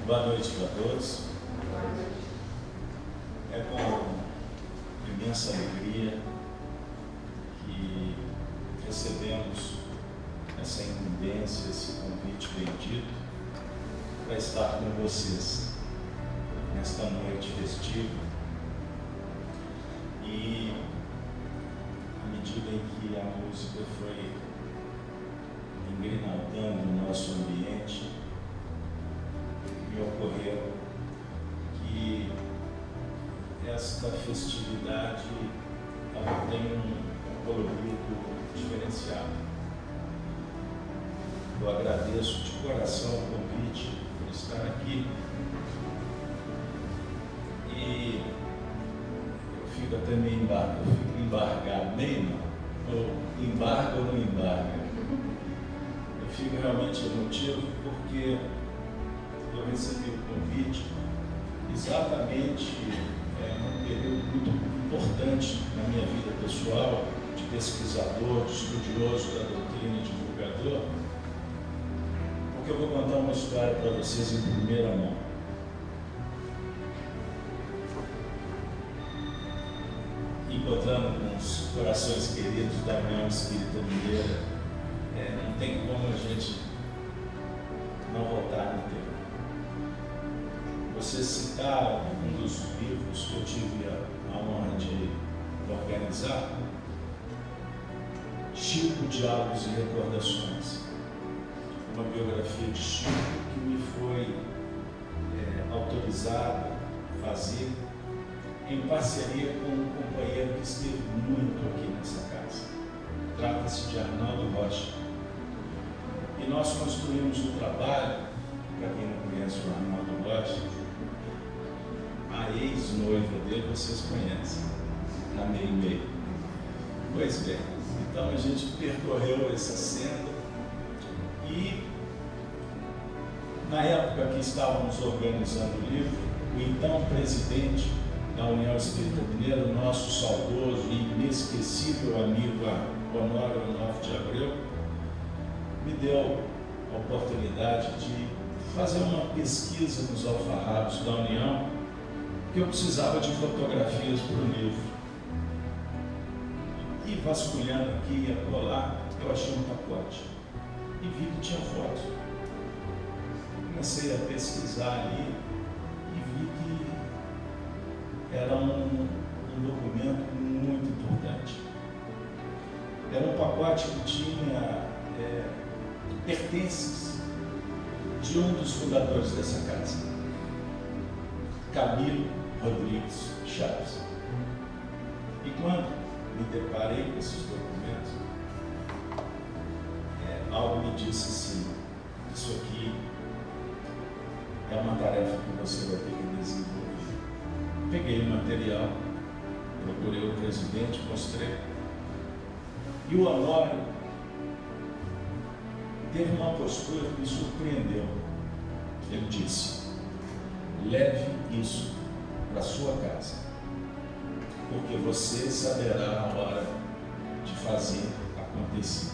Boa noite para todos. É com imensa alegria que recebemos essa incumbência, esse convite bendito para estar com vocês nesta noite festiva. E à medida em que a música foi engrinaldando o nosso ambiente, me ocorreu que esta festividade ela tem um colorido diferenciado. Eu agradeço de coração o convite por estar aqui e eu fico até meio embargado, meio não, ou embarga ou não embarga. Eu fico realmente emotivo porque eu recebi o convite exatamente num período muito importante na minha vida pessoal, de pesquisador, de estudioso da doutrina e divulgador, porque eu vou contar uma história para vocês em primeira mão. Encontrando com os corações queridos da União Espírita Mineira, não tem como a gente não voltar no tempo. Vocês citaram um dos livros que eu tive a honra de organizar, Chico, Diálogos e Recordações, uma biografia de Chico que me foi autorizado a fazer em parceria com um companheiro que esteve muito aqui nessa casa. Trata-se de Arnaldo Rocha. E nós construímos um trabalho, para quem não conhece o Arnaldo Rocha, a ex-noiva dele vocês conhecem, a Meio. Pois bem, então a gente percorreu essa senda e na época que estávamos organizando o livro, o então presidente da União Espírita Mineira, o nosso saudoso e inesquecível amigo Honório Onofre de Abreu, me deu a oportunidade de fazer uma pesquisa nos alfarrábios da União, que eu precisava de fotografias para o livro. E vasculhando aqui e acolá, eu achei um pacote e vi que tinha fotos. Comecei a pesquisar ali e vi que era um documento muito importante. Era um pacote que tinha pertences de um dos fundadores dessa casa, Camilo Rodrigues Chaves. E quando me deparei com esses documentos, algo me disse assim: isso aqui é uma tarefa que você vai ter que desenvolver. Peguei o material, procurei o presidente, mostrei, e o Honório teve uma postura que me surpreendeu. Ele disse: leve isso para sua casa, porque você saberá a hora de fazer acontecer.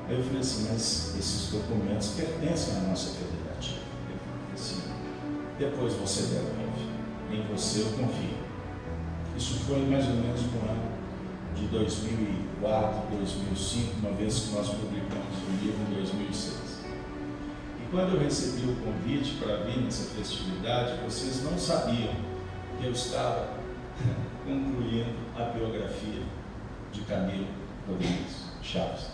Aí eu falei assim: mas esses documentos pertencem à nossa federativa. Ele falou assim: depois você devolve, em você eu confio. Isso foi mais ou menos no ano de 2004, 2005, uma vez que nós publicamos o livro em 2006. E quando eu recebi o convite para vir nessa festividade, vocês não sabiam que eu estava concluindo a biografia de Camilo Rodrigues Chaves,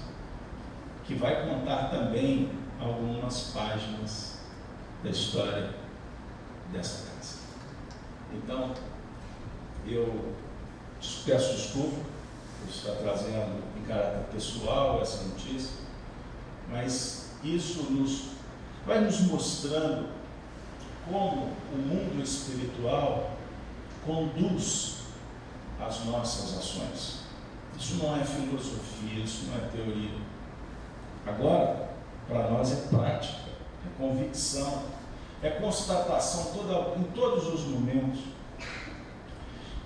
que vai contar também algumas páginas da história dessa casa. Então, eu peço desculpa por estar trazendo em caráter pessoal essa notícia, mas isso vai nos mostrando como o mundo espiritual conduz as nossas ações. Isso não é filosofia, isso não é teoria. Agora, para nós é prática, é convicção, é constatação em todos os momentos.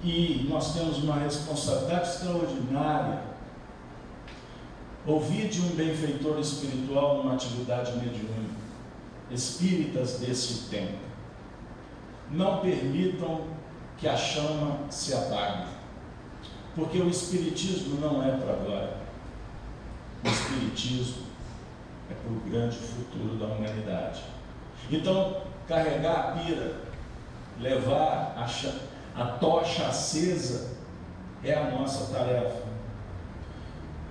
E nós temos uma responsabilidade extraordinária. Ouvir de um benfeitor espiritual numa atividade mediúnica espíritas desse tempo, não permitam que a chama se apague, porque o espiritismo não é para agora. O espiritismo é para o grande futuro da humanidade. Então, carregar a pira, levar a tocha acesa é a nossa tarefa,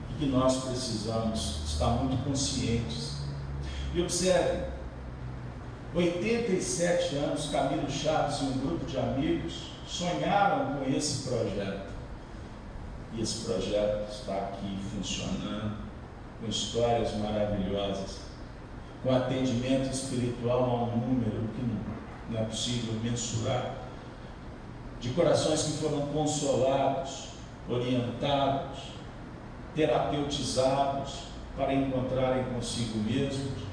e que nós precisamos estar muito conscientes. E observe, 87 anos, Camilo Chaves e um grupo de amigos sonharam com esse projeto. E esse projeto está aqui funcionando, com histórias maravilhosas, com atendimento espiritual a um número que não é possível mensurar, de corações que foram consolados, orientados, terapeutizados para encontrarem consigo mesmos,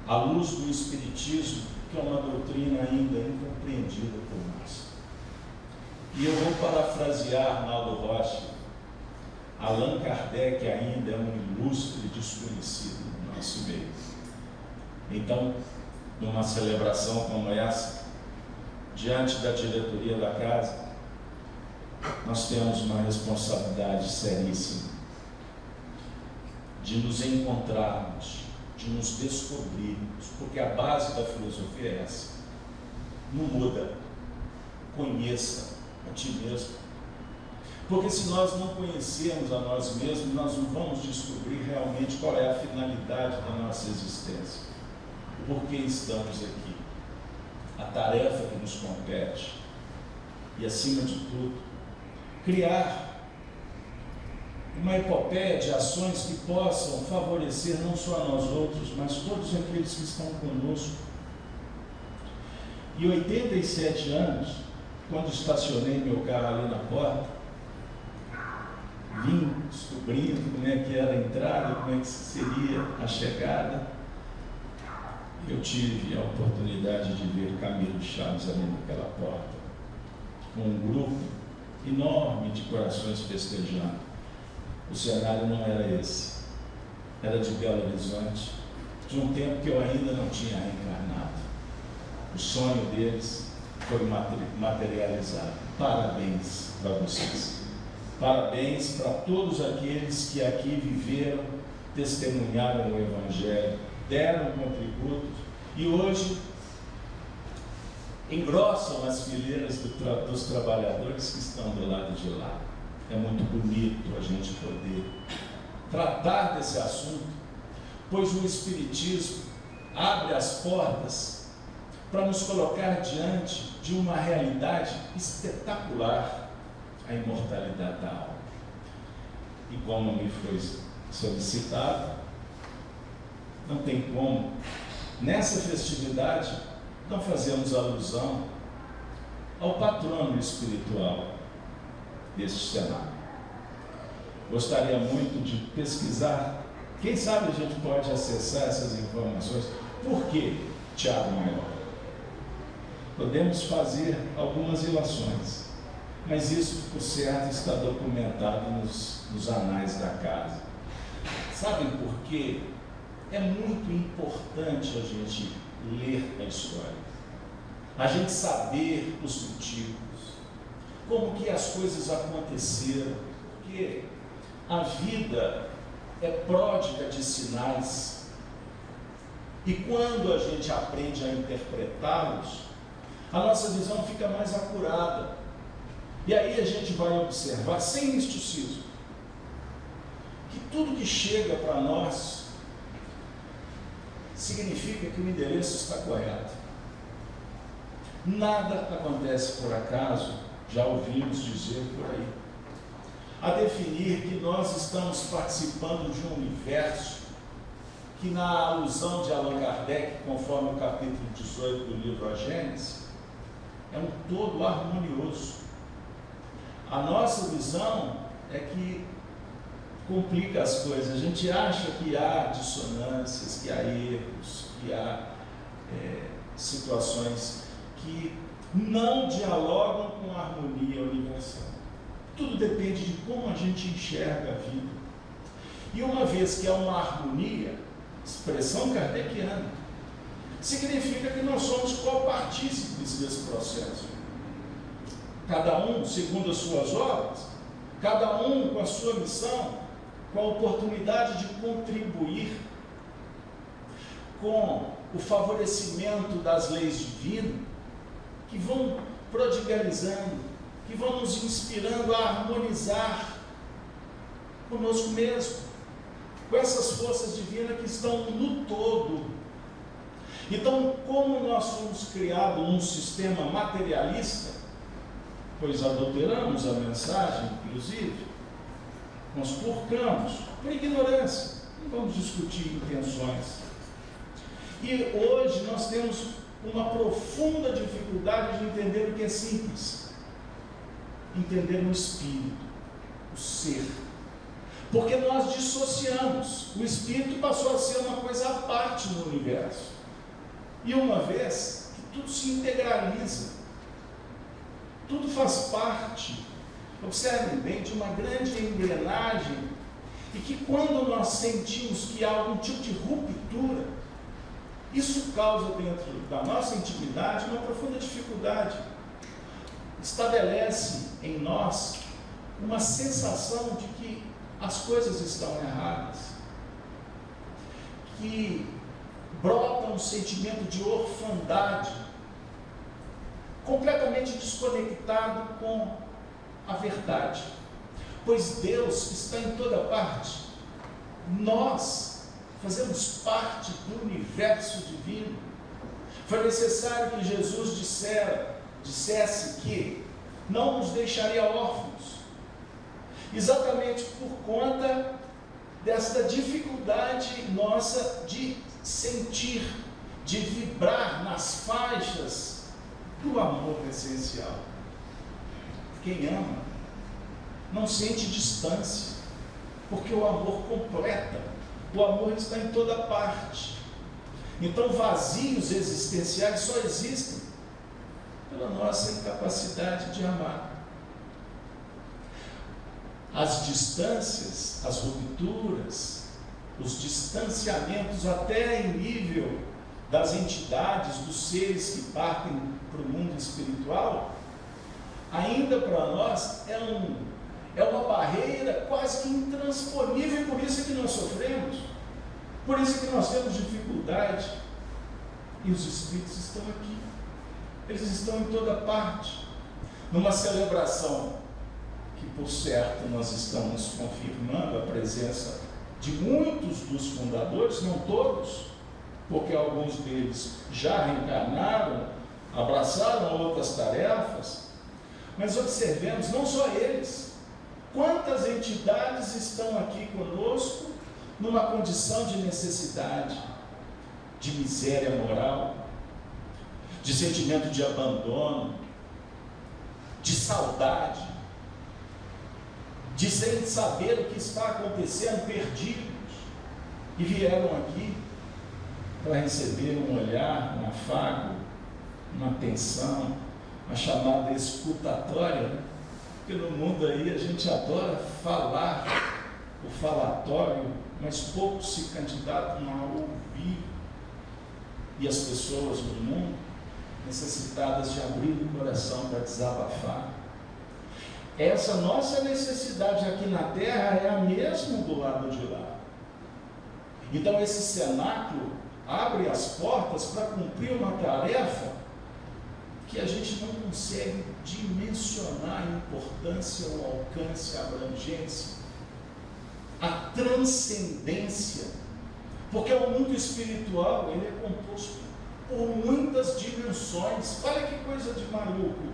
à luz do Espiritismo, que é uma doutrina ainda incompreendida por nós. E eu vou parafrasear Arnaldo Rocha: Allan Kardec ainda é um ilustre desconhecido no nosso meio. Então, numa celebração como essa, diante da diretoria da casa, nós temos uma responsabilidade seríssima de nos encontrarmos, de nos descobrirmos, porque a base da filosofia é essa: não muda, conheça a ti mesmo, porque se nós não conhecermos a nós mesmos, nós não vamos descobrir realmente qual é a finalidade da nossa existência, por que estamos aqui, a tarefa que nos compete, e acima de tudo, criar uma epopeia de ações que possam favorecer não só a nós outros, mas todos aqueles que estão conosco. E 87 anos, quando estacionei meu carro ali na porta, vim descobrindo como é que era a entrada, como é que seria a chegada, eu tive a oportunidade de ver Camilo Chaves ali naquela porta, com um grupo enorme de corações festejando. O cenário não era esse, era de Belo Horizonte, de um tempo que eu ainda não tinha reencarnado. O sonho deles foi materializado. Parabéns para vocês, parabéns para todos aqueles que aqui viveram, testemunharam o Evangelho, deram contributos e hoje engrossam as fileiras dos trabalhadores que estão do lado de lá. É muito bonito a gente poder tratar desse assunto, pois o Espiritismo abre as portas para nos colocar diante de uma realidade espetacular, a imortalidade da alma. E como me foi solicitado, não tem como, nessa festividade, não fazemos alusão ao patrono espiritual deste cenário. Gostaria muito de pesquisar, quem sabe a gente pode acessar essas informações. Por que Tiago Maior? Podemos fazer algumas ilações, mas isso, por certo, está documentado nos anais da casa. Sabem por quê? É muito importante a gente ler a história, a gente saber os motivos, como que as coisas aconteceram, porque a vida é pródiga de sinais, e quando a gente aprende a interpretá-los, a nossa visão fica mais acurada, e aí a gente vai observar, sem misticismo, que tudo que chega para nós significa que o endereço está correto. Nada acontece por acaso, já ouvimos dizer por aí, a definir que nós estamos participando de um universo que, na alusão de Allan Kardec, conforme o capítulo 18 do livro A Gênese, é um todo harmonioso. A nossa visão é que complica as coisas. A gente acha que há dissonâncias, que há erros, que há situações que não dialogam com a harmonia universal. Tudo depende de como a gente enxerga a vida. E uma vez que há uma harmonia, expressão kardeciana, significa que nós somos copartícipes desse processo. Cada um segundo as suas obras, cada um com a sua missão, com a oportunidade de contribuir com o favorecimento das leis divinas, que vão prodigalizando, que vão nos inspirando a harmonizar conosco mesmo, com essas forças divinas que estão no todo. Então, como nós fomos criados num sistema materialista, pois adulteramos a mensagem, inclusive, nós porcamos, por ignorância, não vamos discutir intenções. E hoje nós temos uma profunda dificuldade de entender o que é simples, entender o espírito, o ser, porque nós dissociamos, o espírito passou a ser uma coisa à parte no universo, e uma vez que tudo se integraliza, tudo faz parte, observem bem, de uma grande engrenagem, e que quando nós sentimos que há algum tipo de ruptura, isso causa dentro da nossa intimidade uma profunda dificuldade, estabelece em nós uma sensação de que as coisas estão erradas, que brota um sentimento de orfandade, completamente desconectado com a verdade, pois Deus está em toda parte, nós fazemos parte do universo divino. Foi necessário que Jesus dissesse que não nos deixaria órfãos, exatamente por conta desta dificuldade nossa de sentir, de vibrar nas faixas do amor essencial. Quem ama não sente distância, porque o amor completa, o amor está em toda parte. Então vazios existenciais só existem pela nossa incapacidade de amar. As distâncias, as rupturas, os distanciamentos até em nível das entidades, dos seres que partem para o mundo espiritual, ainda para nós é uma barreira quase que intransponível, e por isso é que nós sofremos, por isso é que nós temos dificuldade. E os Espíritos estão aqui, eles estão em toda parte, numa celebração que, por certo, nós estamos confirmando a presença de muitos dos fundadores, não todos, porque alguns deles já reencarnaram, abraçaram outras tarefas, mas observemos, não só eles, quantas entidades estão aqui conosco numa condição de necessidade, de miséria moral, de sentimento de abandono, de saudade, de sem saber o que está acontecendo, perdidos, e vieram aqui para receber um olhar, um afago, uma atenção, uma chamada escutatória, né? Porque no mundo aí a gente adora falar, o falatório, mas poucos se candidatam a ouvir. E as pessoas no mundo necessitadas de abrir o coração para desabafar. Essa nossa necessidade aqui na Terra é a mesma do lado de lá. Então esse cenáculo abre as portas para cumprir uma tarefa que a gente não consegue dimensionar a importância, o alcance, a abrangência, a transcendência, porque o mundo espiritual ele é composto por muitas dimensões. Olha que coisa de maluco.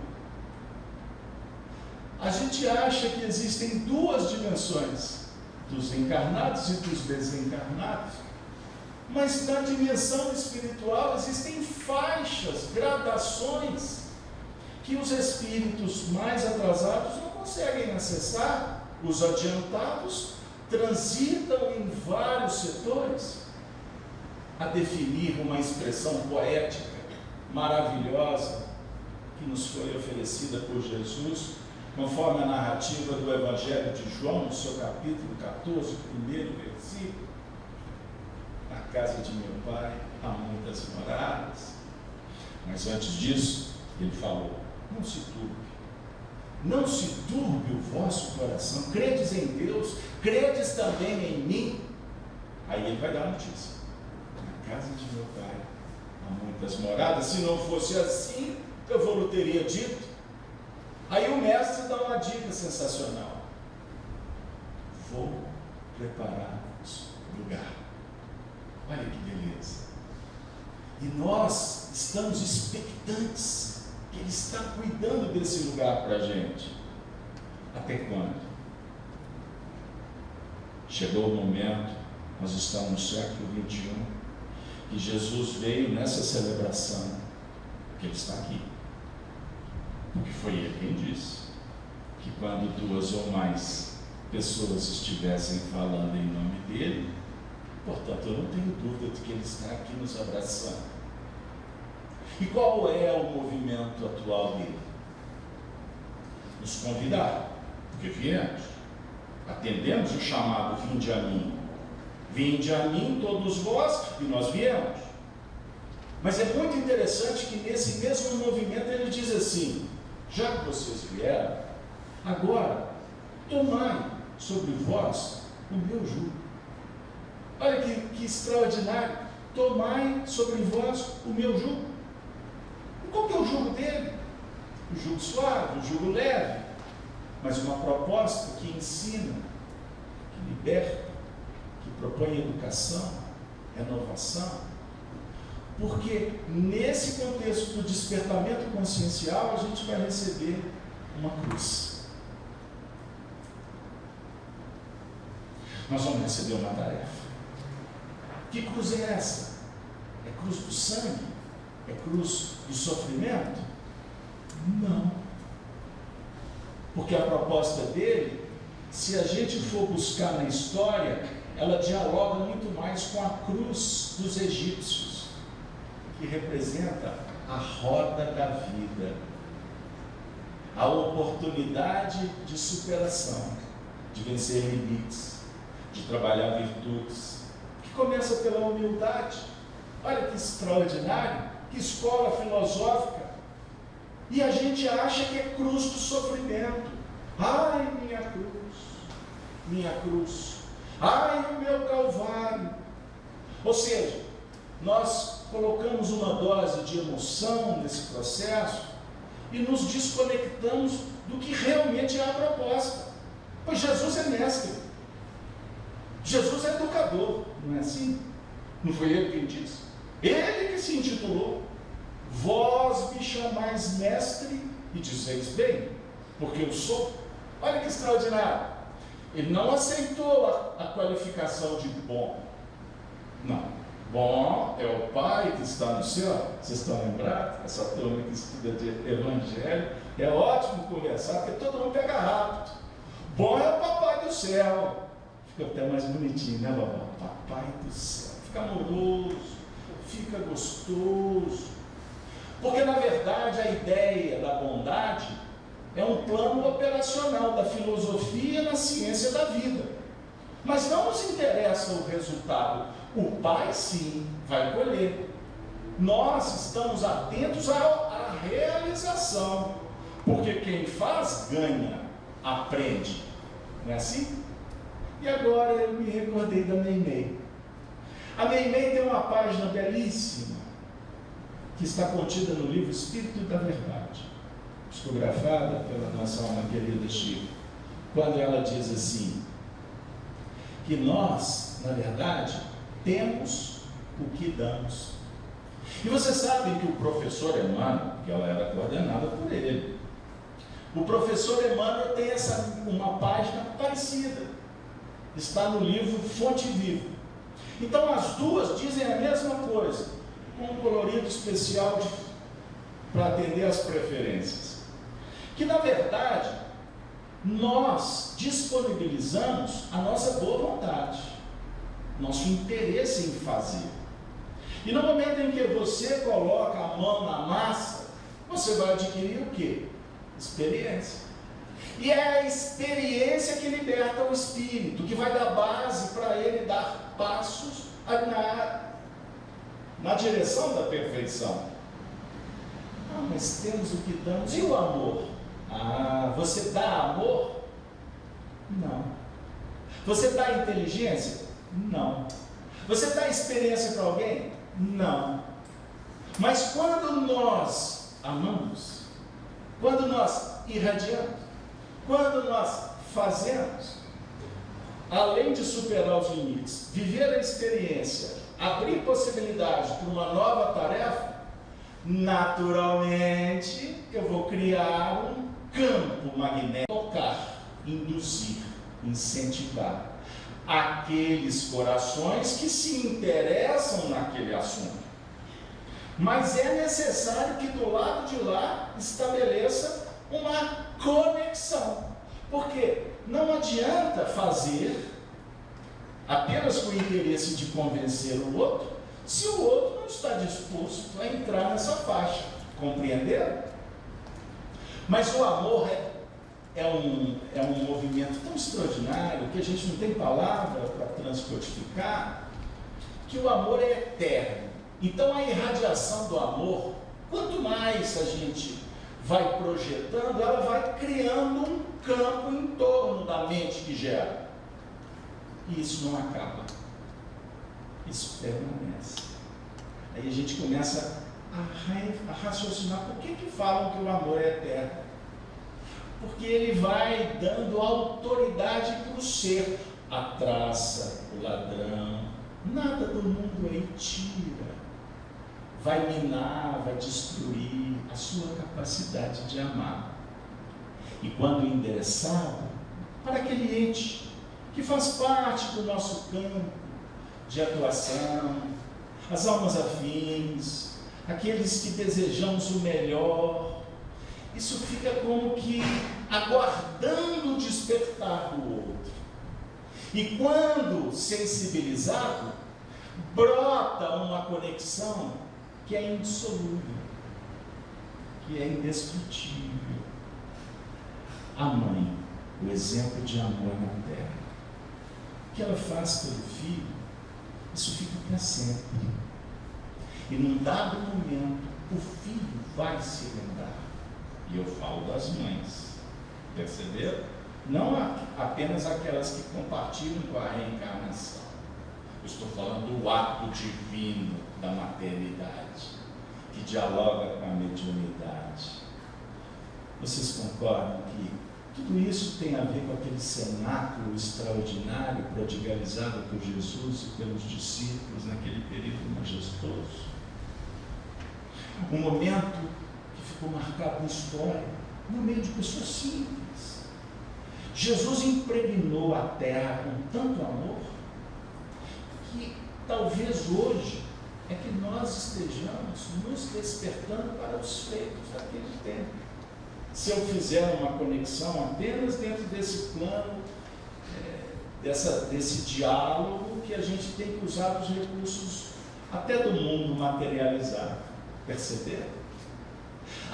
A gente acha que existem duas dimensões, dos encarnados e dos desencarnados, mas na dimensão espiritual existem faixas, gradações, que os espíritos mais atrasados não conseguem acessar. Os adiantados transitam em vários setores. A definir uma expressão poética maravilhosa que nos foi oferecida por Jesus, conforme a narrativa do Evangelho de João, no seu capítulo 14, primeiro versículo: a casa de meu pai há muitas moradas. Mas antes disso, ele falou: não se turbe. Não se turbe o vosso coração. Credes em Deus, credes também em mim. Aí ele vai dar a notícia: na casa de meu pai há muitas moradas. Se não fosse assim, eu vou teria dito. Aí o mestre dá uma dica sensacional: vou preparar-vos lugar. Olha que beleza. E nós estamos expectantes que Ele está cuidando desse lugar para a gente. Até quando? Chegou o momento, nós estamos no século 21, que Jesus veio nessa celebração, que Ele está aqui. Porque foi Ele quem disse que quando 2 ou mais pessoas estivessem falando em nome dEle, portanto, eu não tenho dúvida de que Ele está aqui nos abraçando. E qual é o movimento atual dele? Nos convidar, porque viemos, atendemos o chamado: vinde a mim. Vinde a mim todos vós, e nós viemos. Mas é muito interessante que nesse mesmo movimento ele diz assim: já que vocês vieram, agora tomai sobre vós o meu jugo. Olha que extraordinário. Tomai sobre vós o meu jugo. Qual que é o jugo dele? O jugo suave, o jugo leve, mas uma proposta que ensina, que liberta, que propõe educação, renovação. Porque nesse contexto do despertamento consciencial, a gente vai receber uma cruz. Nós vamos receber uma tarefa. Que cruz é essa? É cruz do sangue? É cruz do sofrimento? Não. Porque a proposta dele, se a gente for buscar na história, ela dialoga muito mais com a cruz dos egípcios, que representa a roda da vida, a oportunidade de superação, de vencer limites, de trabalhar virtudes, que começa pela humildade. Olha que extraordinário, que escola filosófica. E a gente acha que é cruz do sofrimento. Ai, minha cruz, minha cruz. Ai, o meu calvário. Ou seja, nós colocamos uma dose de emoção nesse processo e nos desconectamos do que realmente é a proposta. Pois Jesus é mestre. Jesus é educador, não é assim? Não foi ele quem disse? Ele que se intitulou: vós me chamais mestre e dizeis bem, porque eu sou. Olha que extraordinário. Ele não aceitou a qualificação de bom. Não. Bom é o Pai que está no céu. Vocês estão lembrados? Essa turma que estuda de Evangelho. É ótimo conversar, porque todo mundo pega rápido. Bom é o Papai do céu. Fica até mais bonitinho, né, vovó? Papai do céu. Fica amoroso, fica gostoso. Porque, na verdade, a ideia da bondade é um plano operacional da filosofia na ciência da vida. Mas não nos interessa o resultado. O Pai, sim, vai colher. Nós estamos atentos à realização. Porque quem faz, ganha, aprende. Não é assim? E agora eu me recordei da Meimei. A Meimei tem uma página belíssima, que está contida no livro Espírito da Verdade, psicografada pela nossa alma querida Chico, quando ela diz assim, que nós, na verdade, temos o que damos. E vocês sabem que o professor Emmanuel, que ela era coordenada por ele, o professor Emmanuel tem uma página parecida, está no livro Fonte Viva. Então as duas dizem a mesma coisa, com um colorido especial para atender às preferências. Que na verdade, nós disponibilizamos a nossa boa vontade, nosso interesse em fazer. E no momento em que você coloca a mão na massa, você vai adquirir o quê? Experiência. E é a experiência que liberta o espírito, que vai dar base para ele dar passos na direção da perfeição. Mas temos o que damos. E o amor? Você dá amor? Não. Você dá inteligência? Não. Você dá experiência para alguém? Não. Mas quando nós amamos, quando nós irradiamos, quando nós fazemos, além de superar os limites, viver a experiência, abrir possibilidade para uma nova tarefa, naturalmente eu vou criar um campo magnético, tocar, induzir, incentivar aqueles corações que se interessam naquele assunto. Mas é necessário que do lado de lá estabeleça uma conexão, porque não adianta fazer apenas com o interesse de convencer o outro, se o outro não está disposto a entrar nessa faixa, compreenderam? Mas o amor é um movimento tão extraordinário que a gente não tem palavra para transcodificar, que o amor é eterno. Então a irradiação do amor, quanto mais a gente vai projetando, ela vai criando um campo em torno da mente que gera. E isso não acaba. Isso permanece. Aí a gente começa a raciocinar por que falam que o amor é eterno. Porque ele vai dando autoridade para o ser. A traça, o ladrão, nada do mundo aí tira. Vai minar, vai destruir a sua capacidade de amar. E quando endereçado para aquele ente que faz parte do nosso campo de atuação, as almas afins, aqueles que desejamos o melhor, isso fica como que aguardando o despertar do outro. E quando sensibilizado, brota uma conexão que é indissolúvel, que é indestrutível. A mãe, o exemplo de amor na terra, o que ela faz pelo filho, isso fica para sempre. E num dado momento, o filho vai se lembrar. E eu falo das mães, perceberam? Não apenas aquelas que compartilham com a reencarnação. Eu estou falando do ato divino da maternidade, que dialoga com a mediunidade. Vocês concordam que tudo isso tem a ver com aquele cenáculo extraordinário prodigalizado por Jesus e pelos discípulos naquele período majestoso? Um momento que ficou marcado na história, no meio de pessoas simples. Jesus impregnou a terra com tanto amor que talvez hoje é que nós estejamos nos despertando para os feitos daquele tempo. Se eu fizer uma conexão apenas dentro desse plano, desse diálogo que a gente tem que usar os recursos até do mundo materializado. Perceberam?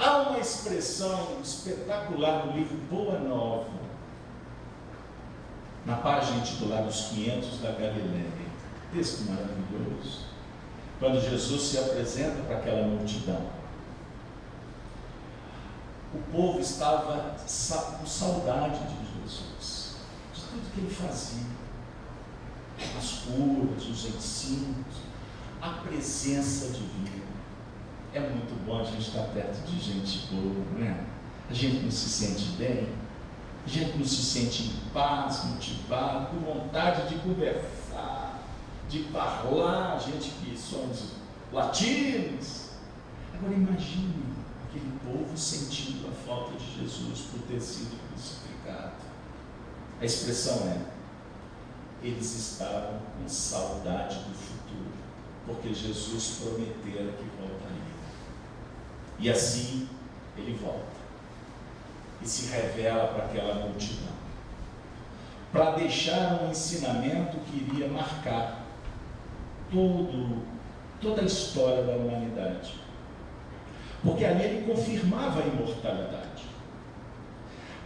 Há uma expressão espetacular no livro Boa Nova, na página intitulada Os 500 da Galileia. Texto maravilhoso. Quando Jesus se apresenta para aquela multidão, o povo estava com saudade de Jesus, de tudo que ele fazia, as curas, os ensinos, a presença divina. É muito bom a gente estar perto de gente boa, não é? A gente não se sente bem, a gente não se sente em paz, motivado, com vontade de conversar, de falar, a gente que somos latinos. Agora imagine aquele povo sentindo a falta de Jesus por ter sido crucificado. A expressão é: eles estavam com saudade do futuro, porque Jesus prometera que voltaria. E assim ele volta e se revela para aquela multidão, para deixar um ensinamento que iria marcar toda a história da humanidade. Porque ali ele confirmava a imortalidade.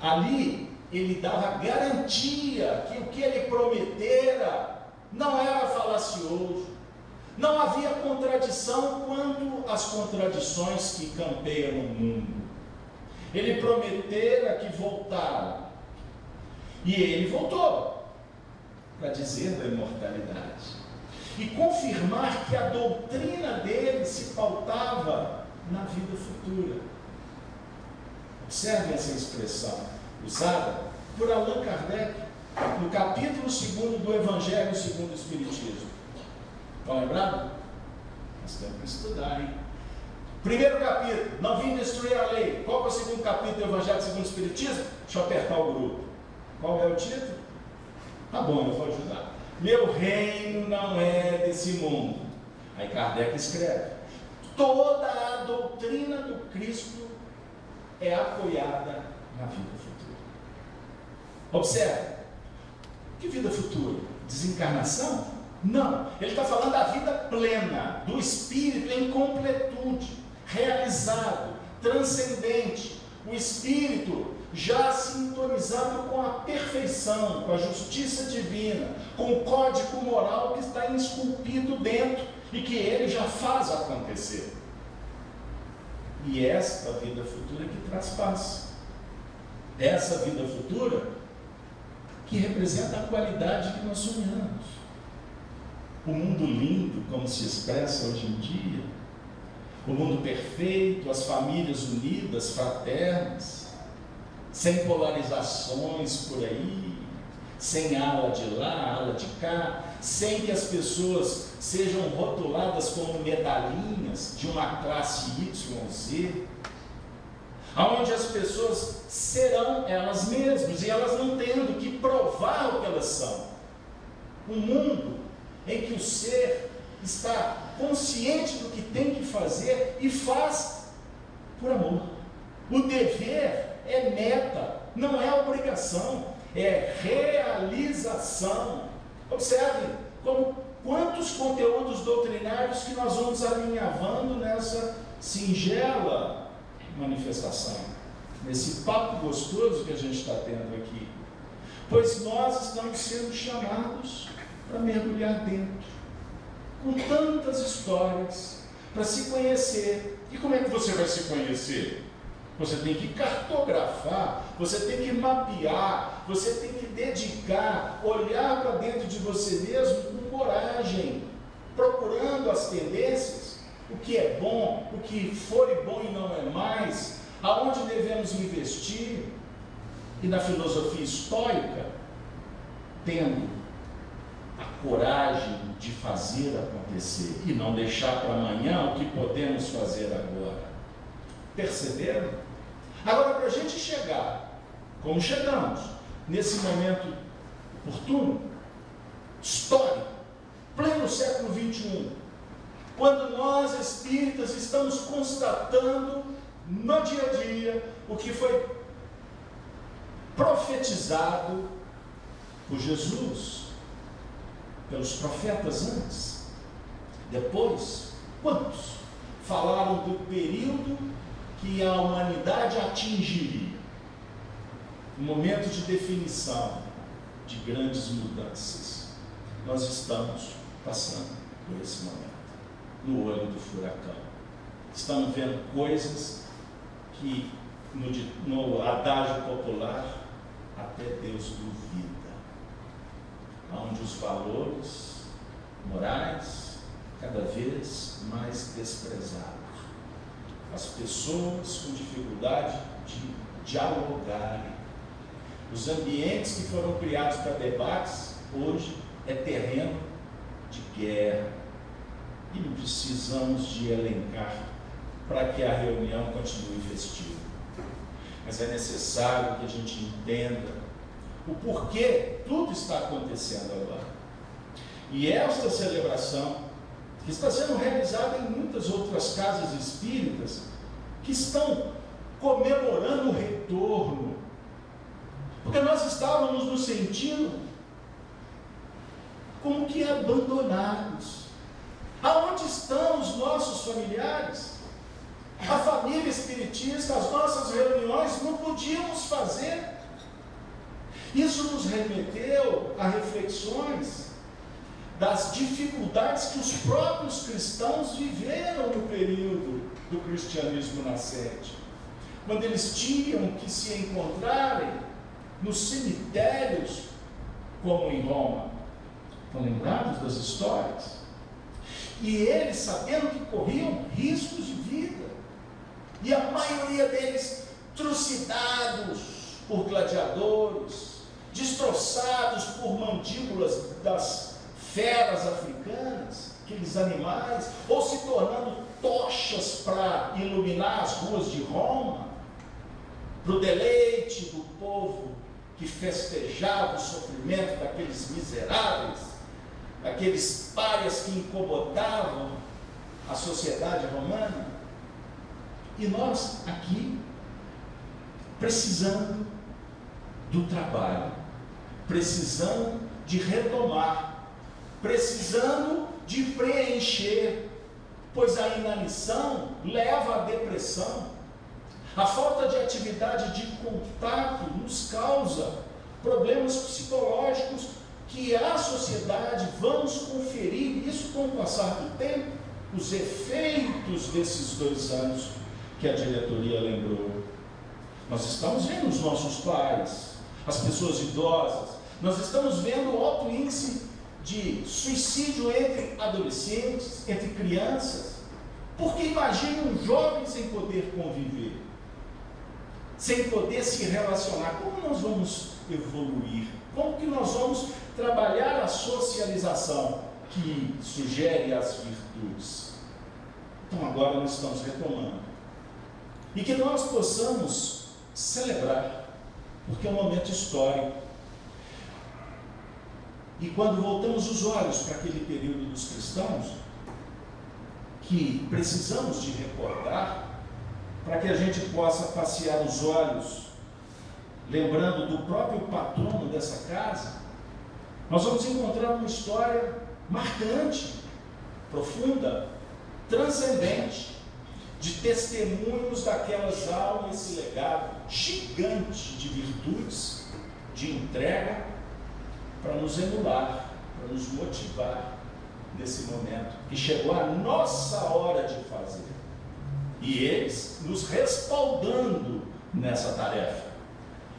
Ali ele dava garantia que o que ele prometera não era falacioso, Não havia contradição quanto às contradições que campeiam no mundo. Ele prometera que voltara. E ele voltou para dizer da imortalidade e confirmar que a doutrina dele se pautava na vida futura. Observe essa expressão usada por Allan Kardec no capítulo 2 do Evangelho segundo o Espiritismo. Estão lembrados? Nós temos que estudar, hein? Primeiro capítulo, não vim destruir a lei. Qual é o segundo capítulo do Evangelho segundo o Espiritismo? Deixa eu apertar o grupo. Qual é o título? Tá bom, eu vou ajudar. Meu reino não é desse mundo. Aí Kardec escreve: toda a doutrina do Cristo é apoiada na vida futura. Observe. Que vida futura? Desencarnação? Não. Ele está falando da vida plena, do Espírito em completude, realizado, transcendente. O Espírito já sintonizado com a perfeição, com a justiça divina, com o código moral que está esculpido dentro e que ele já faz acontecer. E esta vida futura que traz paz. Essa vida futura que representa a qualidade que nós sonhamos. O mundo lindo, como se expressa hoje em dia, o mundo perfeito, as famílias unidas, fraternas, sem polarizações por aí, sem ala de lá, ala de cá, sem que as pessoas sejam rotuladas como medalhinhas de uma classe YZ, onde as pessoas serão elas mesmas e elas não tendo que provar o que elas são. Um mundo em que o ser está consciente do que tem que fazer e faz por amor. O dever é meta, não é obrigação, é realização. Observe como quantos conteúdos doutrinários que nós vamos alinhavando nessa singela manifestação, nesse papo gostoso que a gente está tendo aqui. Pois nós estamos sendo chamados para mergulhar dentro, com tantas histórias, para se conhecer. E como é que você vai se conhecer? Você tem que cartografar, você tem que mapear, você tem que dedicar, olhar para dentro de você mesmo com coragem, procurando as tendências, o que é bom, o que foi bom e não é mais, aonde devemos investir. E na filosofia estoica, tendo a coragem de fazer acontecer e não deixar para amanhã o que podemos fazer agora. Perceberam? Agora, para a gente chegar, como chegamos, nesse momento oportuno, histórico, pleno século XXI, quando nós espíritas estamos constatando no dia a dia o que foi profetizado por Jesus, pelos profetas antes, depois, quantos falaram do período que a humanidade atingiria, um momento de definição, de grandes mudanças. Nós estamos passando por esse momento, no olho do furacão. Estamos vendo coisas que, no adágio popular, até Deus duvida, onde os valores morais cada vez mais desprezados. As pessoas com dificuldade de dialogarem. Os ambientes que foram criados para debates, hoje é terreno de guerra. E não precisamos de elencar para que a reunião continue festiva. Mas é necessário que a gente entenda o porquê tudo está acontecendo agora. E esta celebração, que está sendo realizada em muitas outras casas espíritas, que estão comemorando o retorno, porque nós estávamos nos sentindo como que abandonados. Aonde estão os nossos familiares? A família espiritista, as nossas reuniões, não podíamos fazer. Isso nos remeteu a reflexões das dificuldades que os próprios cristãos viveram no período do cristianismo nascente, quando eles tinham que se encontrarem nos cemitérios, como em Roma. Estão lembrados das histórias? E eles, sabendo que corriam riscos de vida, e a maioria deles trucidados por gladiadores, destroçados por mandíbulas das feras africanas, aqueles animais, ou se tornando tochas para iluminar as ruas de Roma, para o deleite do povo que festejava o sofrimento daqueles miseráveis, aqueles párias que incomodavam a sociedade romana. E nós aqui, precisando do trabalho, precisando de retomar, precisando de preencher, pois a inanição leva à depressão. A falta de atividade de contato nos causa problemas psicológicos que a sociedade vamos conferir, isso com o passar do tempo, os efeitos desses 2 anos que a diretoria lembrou. Nós estamos vendo os nossos pais, as pessoas idosas, nós estamos vendo o alto índice de suicídio entre adolescentes, entre crianças, porque imaginam jovens sem poder conviver, sem poder se relacionar. Como nós vamos evoluir? Como que nós vamos trabalhar a socialização que sugere as virtudes? Então agora nós estamos retomando. E que nós possamos celebrar, porque é um momento histórico. E quando voltamos os olhos para aquele período dos cristãos, que precisamos de recordar, para que a gente possa passear os olhos, lembrando do próprio patrono dessa casa, nós vamos encontrar uma história marcante, profunda, transcendente, de testemunhos daquelas almas, esse legado gigante de virtudes, de entrega, para nos emular, para nos motivar nesse momento, que chegou a nossa hora de fazer. E eles nos respaldando nessa tarefa.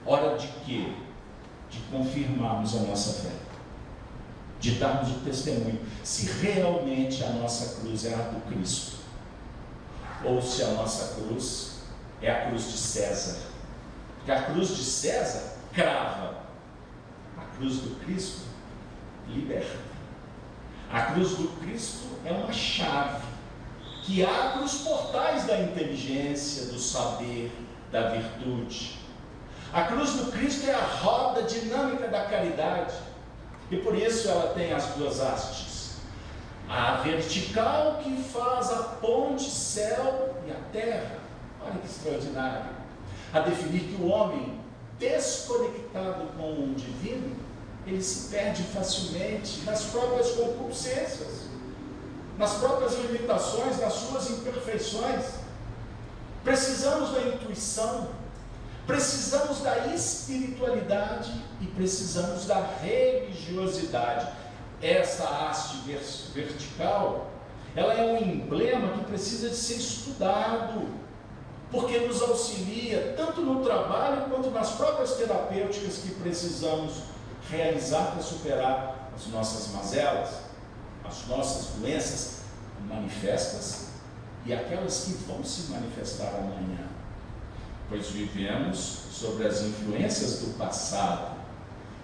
Hora de quê? De confirmarmos a nossa fé, de darmos o testemunho, se realmente a nossa cruz é a do Cristo, ou se a nossa cruz é a cruz de César. Porque a cruz de César crava, a cruz do Cristo liberta. A cruz do Cristo é uma chave que abre os portais da inteligência, do saber, da virtude. A cruz do Cristo é a roda dinâmica da caridade, e por isso ela tem as 2 hastes. A vertical, que faz a ponte céu e a terra, olha que extraordinário, a definir que o homem desconectado com o divino, ele se perde facilmente nas próprias concupiscências, nas próprias limitações, nas suas imperfeições. Precisamos da intuição, precisamos da espiritualidade e precisamos da religiosidade. Essa haste vertical, ela é um emblema que precisa de ser estudado, porque nos auxilia tanto no trabalho quanto nas próprias terapêuticas que precisamos realizar para superar as nossas mazelas, as nossas doenças manifestas e aquelas que vão se manifestar amanhã, pois vivemos sobre as influências do passado.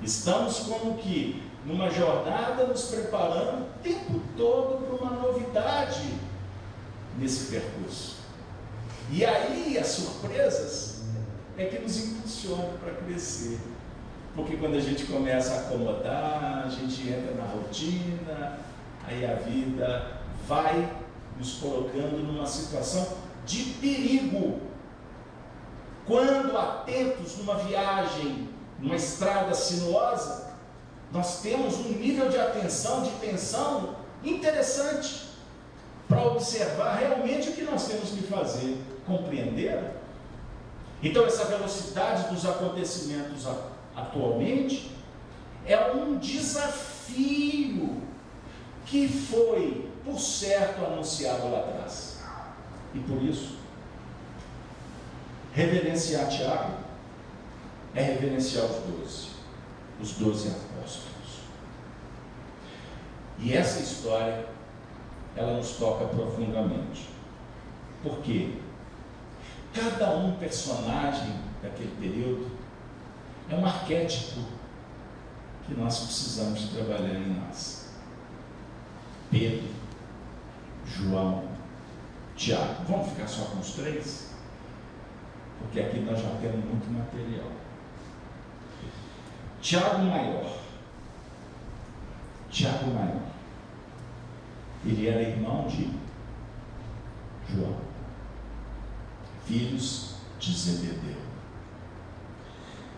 Estamos como que numa jornada nos preparando o tempo todo para uma novidade nesse percurso. E aí as surpresas é que nos impulsionam para crescer. Porque quando a gente começa a acomodar, a gente entra na rotina, aí a vida vai nos colocando numa situação de perigo. Quando atentos numa viagem, numa estrada sinuosa, nós temos um nível de atenção, de tensão interessante para observar realmente o que nós temos que fazer, compreender. Então essa velocidade dos acontecimentos atualmente é um desafio que foi, por certo, anunciado lá atrás. E por isso, reverenciar Tiago é reverenciar os 12 apóstolos. E essa história, ela nos toca profundamente. Por quê? Cada personagem daquele período é um arquétipo que nós precisamos trabalhar em nós. Pedro, João, Tiago. Vamos ficar só com os 3? Porque aqui nós já temos muito material. Tiago Maior. Ele era irmão de João, filhos de Zebedeu.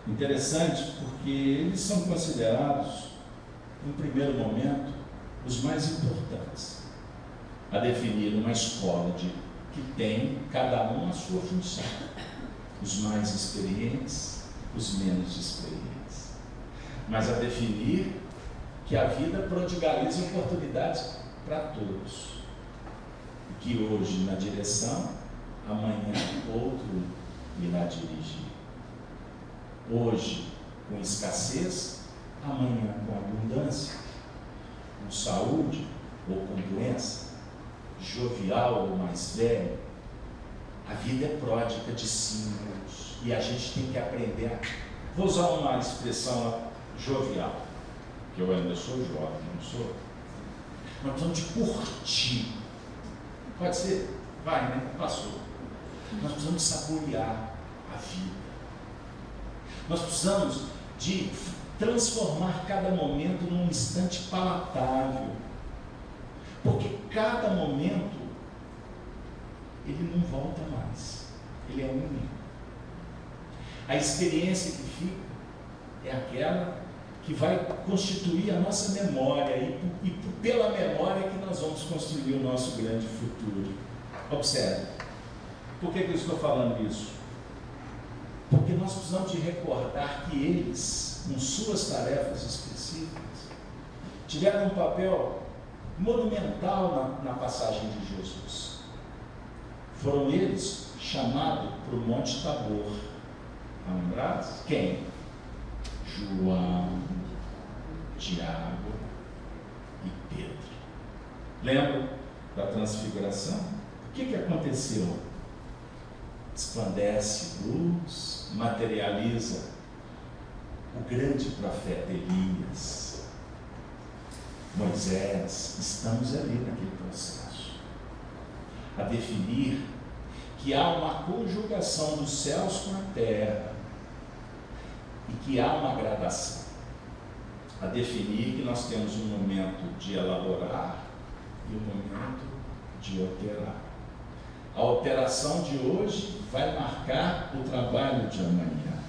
Interessante porque eles são considerados, no primeiro momento, os mais importantes a definir uma escola que tem cada um a sua função. Os mais experientes, os menos experientes. Mas a definir que a vida prodigaliza oportunidades para todos. E que hoje na direção, amanhã outro irá dirigir. Hoje com escassez, amanhã com abundância, com saúde ou com doença, jovial ou mais velho. A vida é pródiga de símbolos e a gente tem que aprender a... Vou usar uma expressão jovial, que eu ainda sou jovem, não sou? Nós precisamos de curtir. Pode ser? Vai, né? Passou. Nós precisamos de saborear a vida. Nós precisamos de transformar cada momento num instante palatável. Porque cada momento ele não volta mais. Ele é único. A experiência que fica é aquela que vai constituir a nossa memória e pela memória que nós vamos construir o nosso grande futuro. Observe. Por que eu estou falando isso? Porque nós precisamos de recordar que eles, com suas tarefas específicas, tiveram um papel monumental na passagem de Jesus. Foram eles chamados para o Monte Tabor. Lembrados? Quem? João, Tiago e Pedro. Lembram da transfiguração? O que aconteceu? Esplandece luz, materializa o grande profeta Elias, Moisés. Estamos ali naquele processo, a definir que há uma conjugação dos céus com a terra e que há uma gradação, a definir que nós temos um momento de elaborar e um momento de operar. A operação de hoje vai marcar o trabalho de amanhã.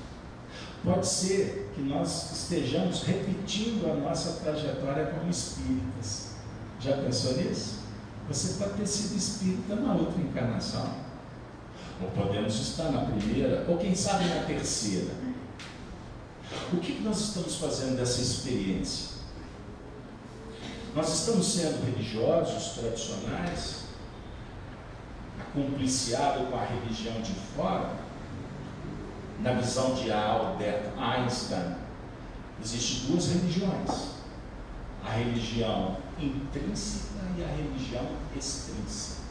Pode ser que nós estejamos repetindo a nossa trajetória como espíritas. Já pensou nisso? Você pode ter sido espírita na outra encarnação, ou podemos estar na primeira, ou quem sabe na terceira. O que nós estamos fazendo dessa experiência? Nós estamos sendo religiosos, tradicionais, acompliciados com a religião de fora. Na visão de Albert Einstein, existem duas religiões: a religião intrínseca e a religião extrínseca.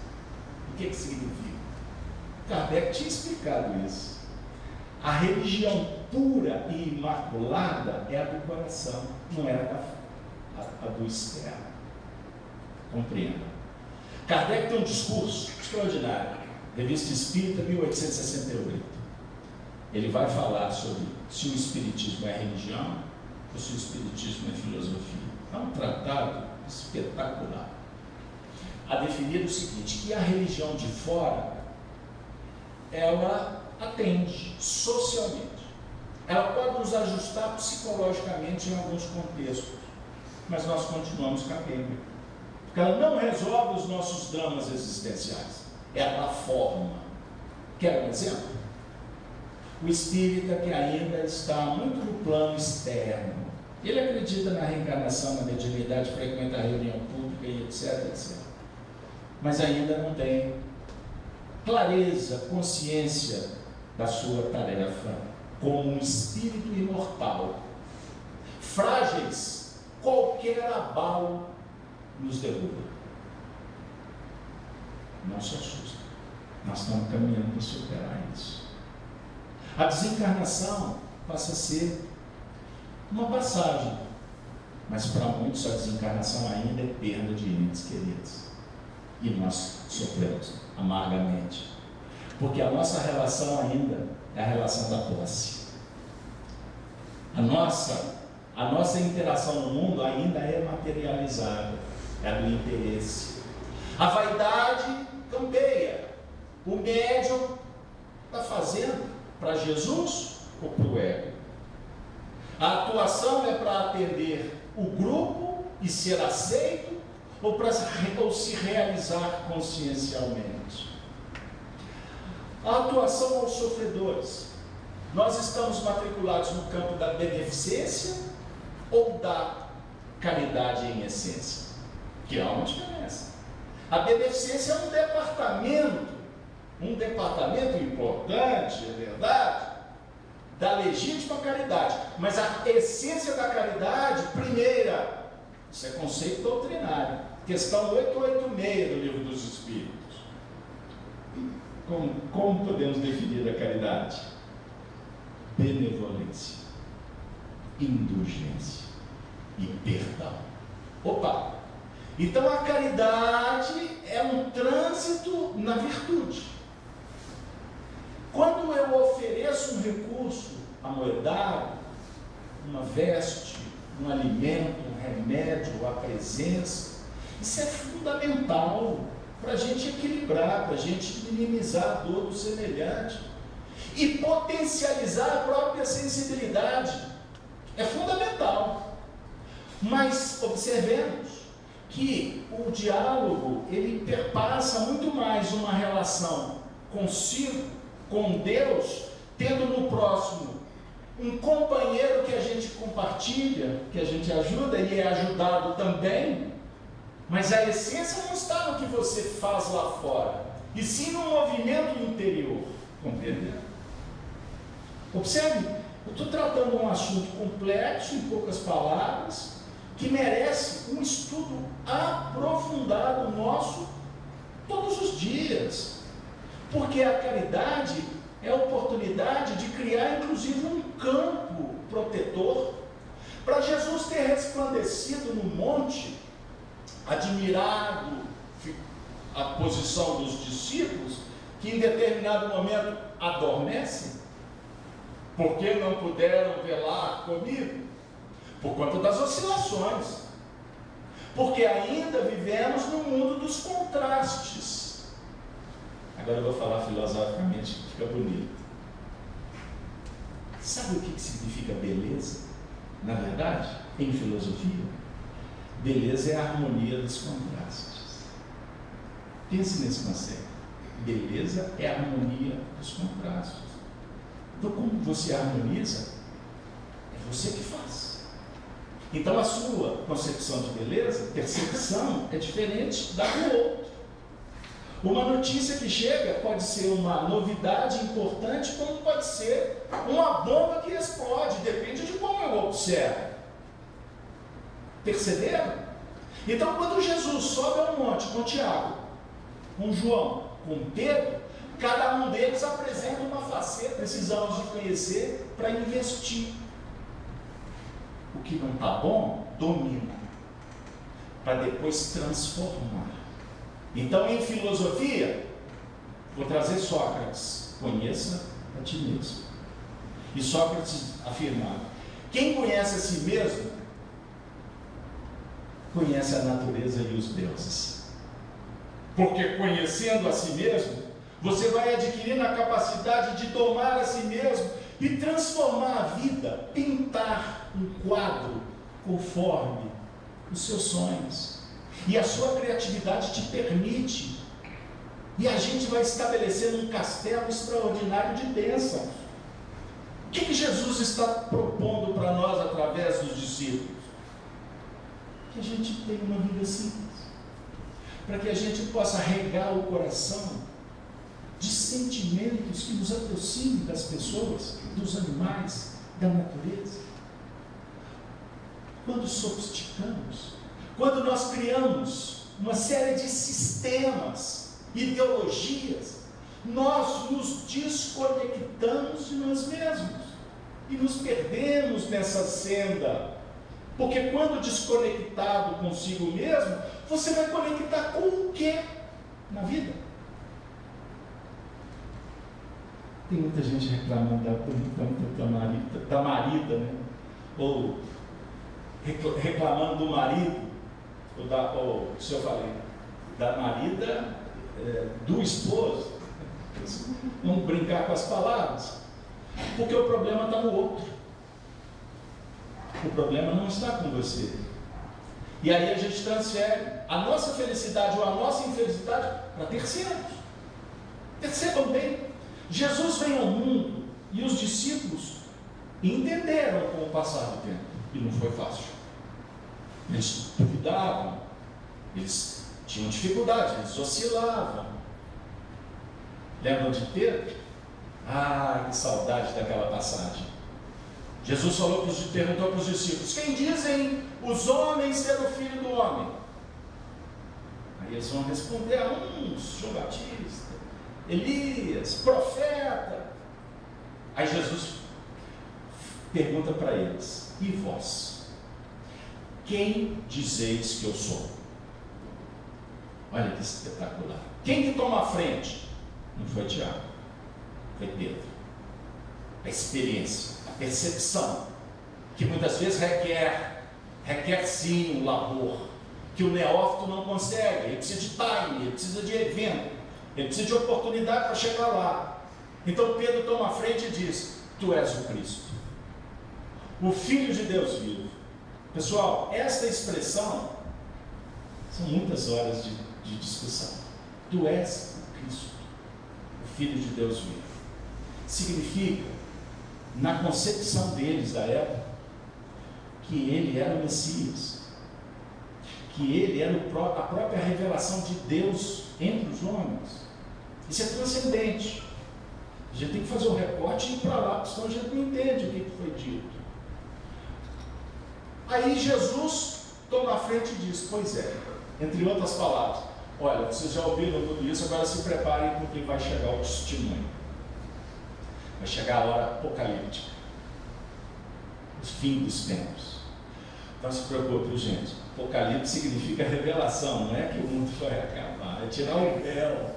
O que significa? Kardec tinha explicado isso. A religião pura e imaculada é a do coração, não é a do externo. Compreenda. Kardec tem um discurso extraordinário, Revista Espírita, 1868. Ele vai falar sobre se o Espiritismo é religião ou se o Espiritismo é filosofia. É um tratado espetacular a definir o seguinte: que a religião de fora, ela atende socialmente, ela pode nos ajustar psicologicamente em alguns contextos, mas nós continuamos capenga, porque ela não resolve os nossos dramas existenciais, ela forma. Quer um exemplo? O espírita que ainda está muito no plano externo, ele acredita na reencarnação, na mediunidade, frequenta a reunião pública, política e etc, etc. Mas ainda não tem clareza, consciência da sua tarefa como um espírito imortal. Frágeis, qualquer abalo nos derruba. Não se assusta, nós estamos caminhando para superar isso. A desencarnação passa a ser uma passagem, mas para muitos a desencarnação ainda é perda de entes queridos, e nós sofremos amargamente, porque a nossa relação ainda é a relação da posse. A nossa interação no mundo ainda é materializada, é do interesse. A vaidade campeia. O médium está fazendo para Jesus ou para o ego? A atuação é para atender o grupo e ser aceito ou se realizar consciencialmente? A atuação aos sofredores. Nós estamos matriculados no campo da beneficência ou da caridade em essência? Que há uma diferença. A beneficência é um departamento importante, é verdade, da legítima caridade, mas a essência da caridade, primeira, isso é conceito doutrinário, questão 886 do Livro dos Espíritos. Como podemos definir a caridade? Benevolência, indulgência e perdão. Opa! Então a caridade é um trânsito na virtude. Quando eu ofereço um recurso amoedado, uma veste, um alimento, um remédio, a presença, isso é fundamental para a gente equilibrar, para a gente minimizar a dor do semelhante e potencializar a própria sensibilidade. É fundamental. Mas observemos que o diálogo, ele perpassa muito mais uma relação consigo, com Deus, tendo no próximo um companheiro que a gente compartilha, que a gente ajuda e é ajudado também, mas a essência não está no que você faz lá fora, e sim no movimento interior, compreendeu? Observe, eu estou tratando um assunto complexo, em poucas palavras, que merece um estudo aprofundado nosso todos os dias, porque a caridade é a oportunidade de criar inclusive um campo protetor para Jesus ter resplandecido no monte, admirado a posição dos discípulos, que em determinado momento adormecem, porque não puderam velar comigo, por conta das oscilações, porque ainda vivemos no mundo dos contrastes. Agora eu vou falar filosoficamente, que fica bonito. Sabe o que significa beleza? Na verdade, em filosofia, beleza é a harmonia dos contrastes. Pense nesse conceito. Beleza é a harmonia dos contrastes. Então, como você harmoniza, é você que faz. Então a sua concepção de beleza, percepção, é diferente da do outro. Uma notícia que chega pode ser uma novidade importante, como pode ser uma bomba que explode, depende de como eu observo. Perceberam? Então quando Jesus sobe ao monte com Tiago, com João, com Pedro, cada um deles apresenta uma faceta, precisamos de conhecer para investir. O que não está bom, domina, para depois transformar. Então, em filosofia, vou trazer Sócrates: conheça a ti mesmo. E Sócrates afirmava: quem conhece a si mesmo, conhece a natureza e os deuses. Porque conhecendo a si mesmo, você vai adquirindo a capacidade de domar a si mesmo e transformar a vida, pintar um quadro conforme os seus sonhos. E a sua criatividade te permite. E a gente vai estabelecendo um castelo extraordinário de bênçãos. O que Jesus está propondo para nós através dos discípulos? Que a gente tenha uma vida simples. para que a gente possa regar o coração de sentimentos que nos aproximem das pessoas, dos animais, da natureza. Quando sofisticamos, quando nós criamos uma série de sistemas, ideologias, nós nos desconectamos de nós mesmos e nos perdemos nessa senda. Porque quando desconectado consigo mesmo, você vai conectar com o quê na vida? Tem muita gente reclamando da marida, né? Ou reclamando do marido, ou se eu falei, da marida, do esposo. Vamos brincar com as palavras, porque o problema está no outro. O problema não está com você. E aí a gente transfere a nossa felicidade ou a nossa infelicidade para terceiros. Percebam bem, Jesus vem ao mundo e os discípulos entenderam com o passar do tempo, e não foi fácil. Eles duvidavam, eles tinham dificuldade, eles oscilavam. Lembram de Pedro? Ah, que saudade daquela passagem. Jesus perguntou para os discípulos: quem dizem os homens ser o Filho do Homem? Aí eles vão responder a uns: João Batista, Elias, profeta. Aí Jesus pergunta para eles: e vós? Quem dizeis que eu sou? Olha que espetacular. Quem que toma a frente? Não foi Tiago, foi Pedro. A experiência, a percepção, que muitas vezes requer sim um labor, que o neófito não consegue. Ele precisa de time, ele precisa de evento, ele precisa de oportunidade para chegar lá. Então Pedro toma a frente e diz: tu és o Cristo, o Filho de Deus vivo. Pessoal, esta expressão, são muitas horas de discussão. Tu és o Cristo, o Filho de Deus vivo. Significa, na concepção deles da época, que ele era o Messias, que ele era a própria revelação de Deus entre os homens. Isso é transcendente. A gente tem que fazer um recorte e ir para lá, senão a gente não entende o que foi dito. Aí Jesus toma a frente e diz: pois é, entre outras palavras, olha, vocês já ouviram tudo isso, agora se preparem, porque vai chegar o testemunho. Vai chegar a hora apocalíptica, o fim dos tempos. Não se preocupe, gente. Apocalipse significa revelação, não é que o mundo vai acabar, é tirar o véu.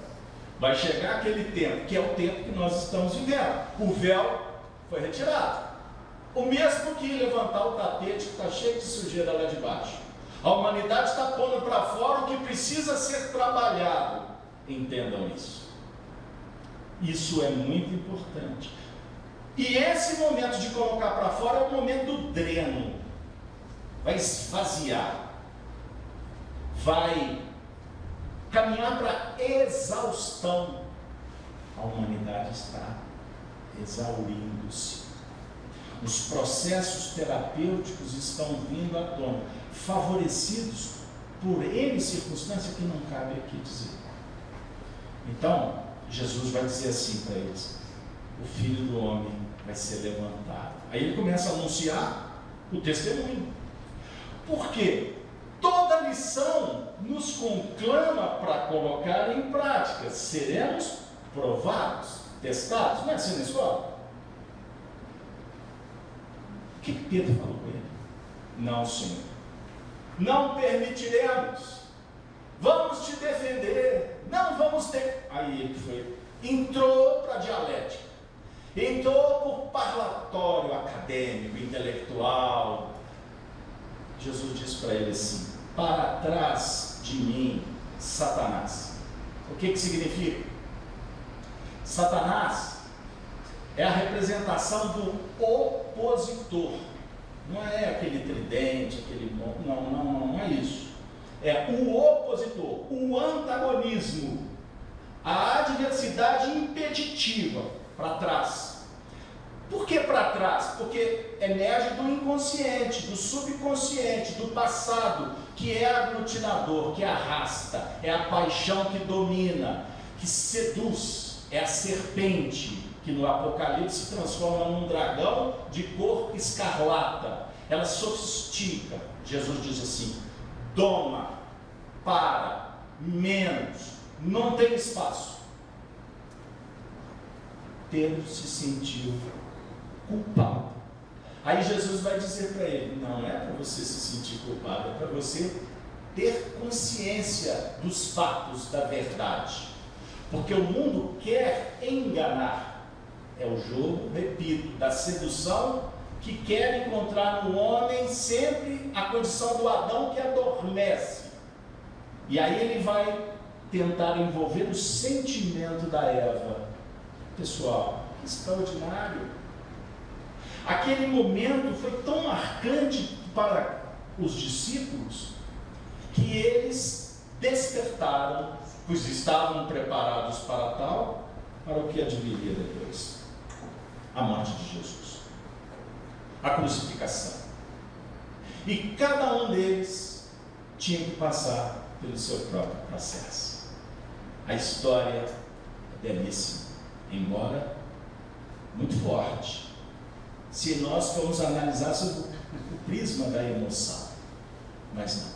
Vai chegar aquele tempo, que é o tempo que nós estamos vivendo. O véu foi retirado. O mesmo que levantar o tapete que está cheio de sujeira lá de baixo. A humanidade está pondo para fora o que precisa ser trabalhado. Entendam isso. Isso é muito importante. E esse momento de colocar para fora é o momento do dreno. Vai esvaziar. Vai caminhar para exaustão. A humanidade está exaurindo-se. Os processos terapêuticos estão vindo à tona, favorecidos por N circunstâncias que não cabe aqui dizer. Então, Jesus vai dizer assim para eles: o Filho do Homem vai ser levantado. Aí ele começa a anunciar o testemunho. Por quê? Toda lição nos conclama para colocar em prática. Seremos provados, testados. Não é assim na escola? O que Pedro falou com ele? Não, Senhor. Não permitiremos. Vamos te defender. Não vamos ter. Aí ele foi. Entrou para a dialética. Entrou por parlatório acadêmico, intelectual. Jesus disse para ele assim: para trás de mim, Satanás. O que significa? Satanás é a representação do opositor. Não é aquele tridente, não é isso. É o opositor, o antagonismo, a adversidade impeditiva, para trás. Por que para trás? Porque emerge do inconsciente, do subconsciente, do passado, que é aglutinador, que arrasta, é a paixão que domina, que seduz, é a serpente, que no Apocalipse se transforma num dragão de cor escarlata. Ela sofistica. Jesus diz assim: doma, para, menos, não tem espaço. Pedro se sentiu culpado. Aí Jesus vai dizer para ele: não é para você se sentir culpado, é para você ter consciência dos fatos, da verdade. Porque o mundo quer enganar. É o jogo, repito, da sedução, que quer encontrar no homem sempre a condição do Adão que adormece. E aí ele vai tentar envolver o sentimento da Eva. Pessoal, que extraordinário! Aquele momento foi tão marcante para os discípulos que eles despertaram, pois estavam preparados para tal, para o que adviria depois: a morte de Jesus, a crucificação. E cada um deles tinha que passar pelo seu próprio processo. A história é belíssima, embora muito forte, se nós formos analisar sob o prisma da emoção. Mas não.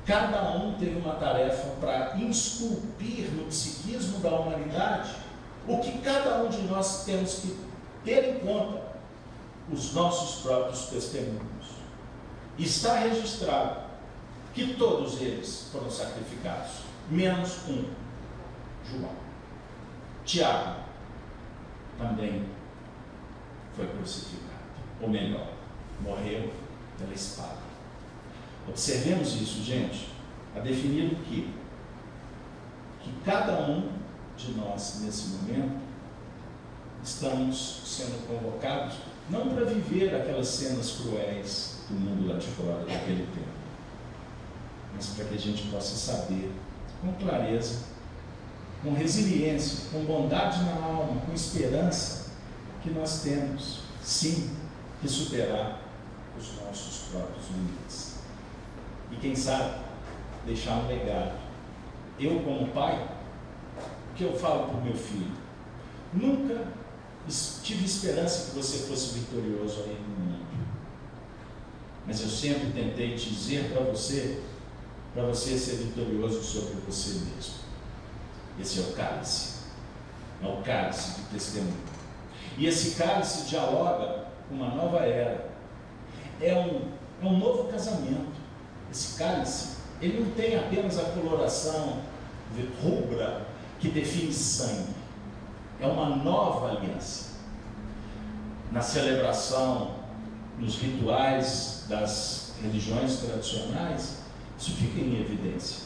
Cada um teve uma tarefa para esculpir no psiquismo da humanidade o que cada um de nós temos que ter em conta: os nossos próprios testemunhos. Está registrado que todos eles foram sacrificados, menos um, João. Tiago também foi crucificado, ou melhor, morreu pela espada. Observemos isso, gente, a definir o que cada um de nós, nesse momento, estamos sendo convocados, não para viver aquelas cenas cruéis do mundo lá de fora, daquele tempo, mas para que a gente possa saber, com clareza, com resiliência, com bondade na alma, com esperança, que nós temos, sim, que superar os nossos próprios limites. E quem sabe, deixar um legado. Eu, como pai, o que eu falo para o meu filho? Nunca tive esperança que você fosse vitorioso aí no mundo. Mas eu sempre tentei te dizer para você ser vitorioso sobre você mesmo. Esse é o cálice. É o cálice de testemunho. E esse cálice dialoga com uma nova era. É um novo casamento. Esse cálice, ele não tem apenas a coloração rubra que define sangue. É uma nova aliança. Na celebração, nos rituais das religiões tradicionais, isso fica em evidência.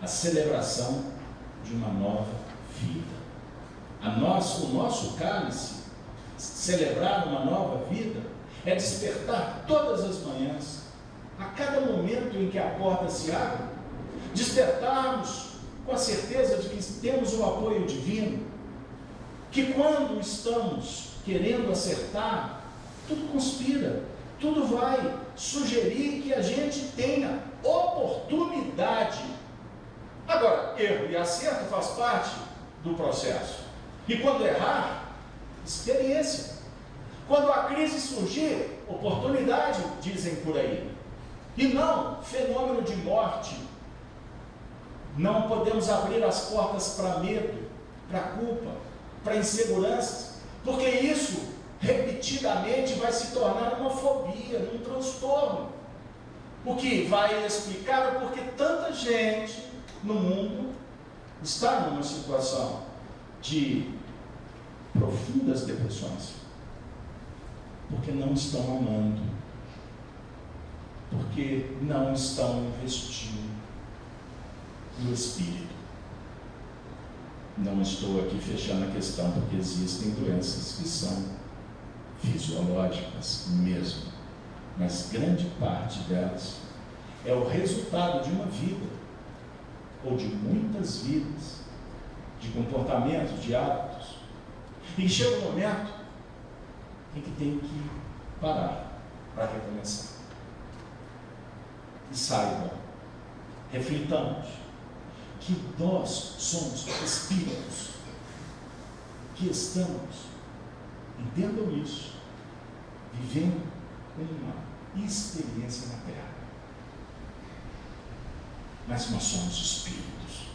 A celebração de uma nova vida. O nosso cálice, celebrar uma nova vida, é despertar todas as manhãs, a cada momento em que a porta se abre, despertarmos com a certeza de que temos o apoio divino, que quando estamos querendo acertar, tudo conspira, tudo vai sugerir que a gente tenha oportunidade. Agora, erro e acerto faz parte do processo. E quando errar, experiência. Quando a crise surgir, oportunidade, dizem por aí. E não fenômeno de morte. Não podemos abrir as portas para medo, para culpa, para inseguranças, porque isso repetidamente vai se tornar uma fobia, um transtorno. O que vai explicar o porquê tanta gente no mundo está numa situação de profundas depressões, porque não estão amando, porque não estão investindo no Espírito. Não estou aqui fechando a questão, porque existem doenças que são fisiológicas mesmo, mas grande parte delas é o resultado de uma vida, ou de muitas vidas, de comportamentos, de hábitos. E chega um momento em que tem que parar para recomeçar. E saibam, reflitamos, que nós somos espíritos que estamos, entendam isso, vivendo uma experiência na Terra. Mas nós somos espíritos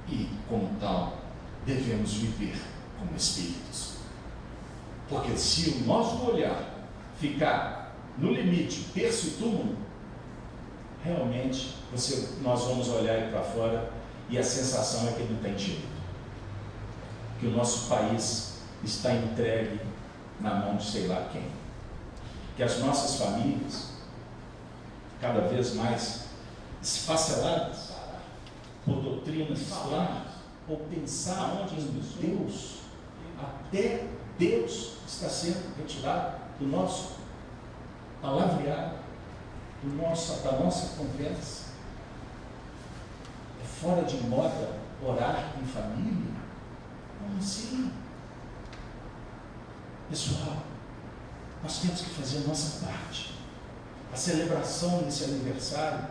e, como tal, devemos viver como espíritos. Porque se o nosso olhar ficar no limite, berço e túmulo, realmente nós vamos olhar aí para fora e a sensação é que não tem jeito. Que o nosso país está entregue na mão de sei lá quem. Que as nossas famílias, cada vez mais esfaceladas por doutrinas islâmicas, ou pensar onde Deus, até Deus está sendo retirado do nosso palavreado, da nossa conversa. É fora de moda orar em família? Como assim? Pessoal, nós temos que fazer a nossa parte. A celebração desse aniversário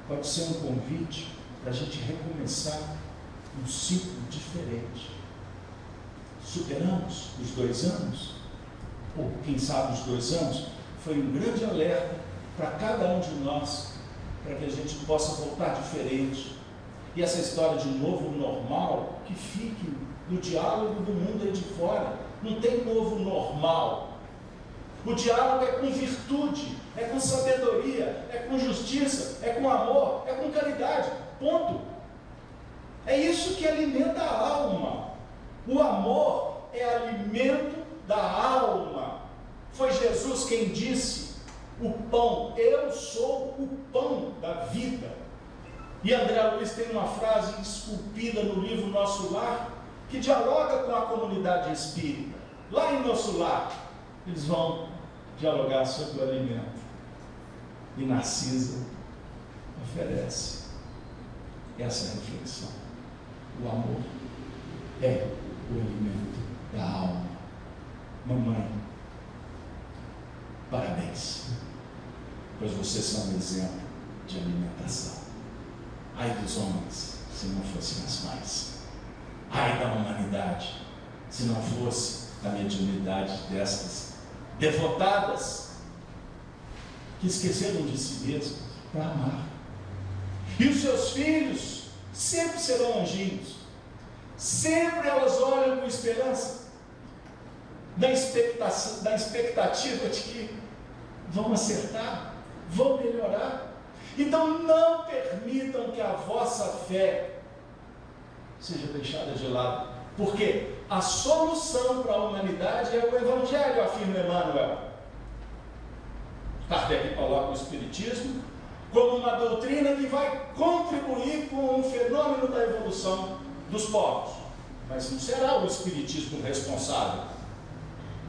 pode ser um convite para a gente recomeçar um ciclo diferente. Superamos os 2 anos, ou quem sabe os 2 anos, foi um grande alerta para cada um de nós, para que a gente possa voltar diferente. E essa história de novo normal, que fique no diálogo do mundo aí de fora. Não tem novo normal. O diálogo é com virtude, é com sabedoria, é com justiça, é com amor, é com caridade. Ponto. É isso que alimenta a alma. O amor é alimento da alma. Foi Jesus quem disse: o pão, eu sou o pão da vida. E André Luiz tem uma frase esculpida no livro Nosso Lar, que dialoga com a comunidade espírita. Lá em Nosso Lar, eles vão dialogar sobre o alimento. E Narcisa oferece essa reflexão. O amor é o alimento da alma. Mamãe, parabéns, pois vocês são um exemplo de alimentação. Ai dos homens, se não fossem as mães. Ai da humanidade, se não fosse a mediunidade destas devotadas que esqueceram de si mesmas para amar. E os seus filhos sempre serão anjinhos. Sempre elas olham com esperança, da expectativa de que vão acertar, vão melhorar. Então não permitam que a vossa fé seja deixada de lado, porque a solução para a humanidade é o Evangelho, afirma Emmanuel. Kardec coloca o Espiritismo como uma doutrina que vai contribuir com o fenômeno da evolução dos povos, mas não será o Espiritismo responsável.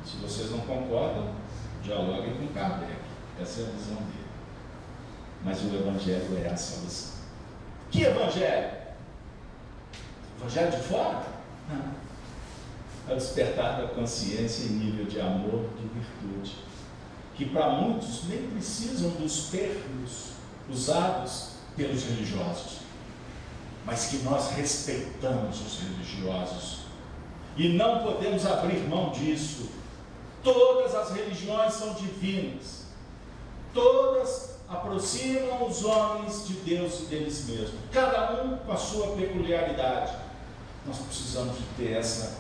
Se vocês não concordam, dialoguem com Kardec, essa é a visão dele. Mas o Evangelho é a solução. Que Evangelho? Evangelho de fora? Não. É o despertar da consciência em nível de amor, de virtude, que para muitos nem precisam dos termos usados pelos religiosos, mas que nós respeitamos os religiosos e não podemos abrir mão disso. Todas as religiões são divinas, todas aproximam os homens de Deus e deles mesmos, cada um com a sua peculiaridade. Nós precisamos de ter essa